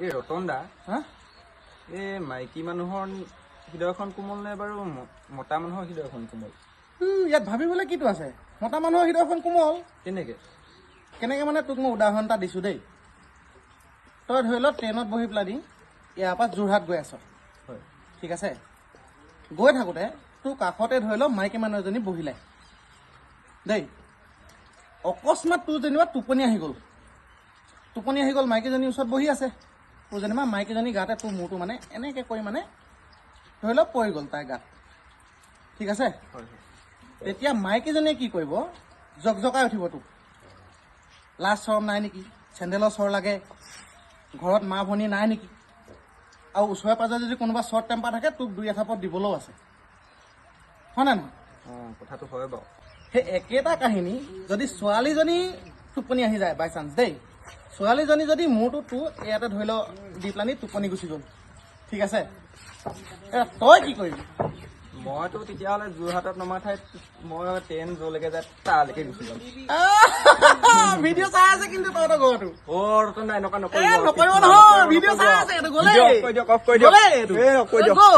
এই ৰতন দা হা এই মাইকী মানুহৰ হৃদয়খন কোমল নে বাৰু মতা মানুহৰ হৃদয়খন কোমল ইয়াত ভাবিবলৈ কিটো আছে মতা মানুহৰ হৃদয়খন কোমল কেনেকে মানে তোক মই উদাহৰণ এটা দিছো দেই তই ধৰি ল ট্ৰেইনত বহি পেলাই দি ইয়াৰ পৰা যোৰহাট গৈ আছ হয় ঠিক আছে গৈ থাকোঁতে তোৰ কাষতে ধৰি ল মাইকী মানুহ এজনী বহিলে দেই অকস্মাত তোৰ যেনিবা টোপনি আহি গ'ল মাইকীজনীৰ ওচৰত বহি আছে তোৰ যেনিবা মাইকীজনী গাতে তোৰ মূৰটো মানে এনেকৈ কৰি মানে ধৰি ল পৰি গ'ল তাইৰ গাত ঠিক আছে তেতিয়া মাইকীজনীয়ে কি কৰিব জকজকাই উঠিব তোক লাজ চৰম নাই নেকি চেণ্ডেলৰ চৰ লাগে ঘৰত মা ভনী নাই নেকি আৰু ওচৰে পাজৰে যদি কোনোবা শ্বৰ্ট টেম্পাৰ থাকে তোক দুই এথাপত দিবলৈও আছে হয় নে নহয় কথাটো হয় বাৰু সেই একেটা কাহিনী যদি ছোৱালীজনী টোপনি আহি যায় বাই চান্স দেই ছোৱালীজনী যদি মূৰটো তোৰ ইয়াতে ধৰি ল দি পেলানি টোপনি গুচি গ'ল ঠিক আছে তই কি কৰিবি মইতো তেতিয়াহ'লে যোৰহাটত নমা ঠাইত মই ট্ৰেইন য'লৈকে যায় তালৈকে গুচি যাম ভিডিঅ' চাই আছে কিন্তু তহঁতৰ ঘৰটো ৰতন দা এনেকুৱা নকৰিব নহয় ভিডিঅ' চাই আছে এইটো গ'লেই কৈ দিয়ক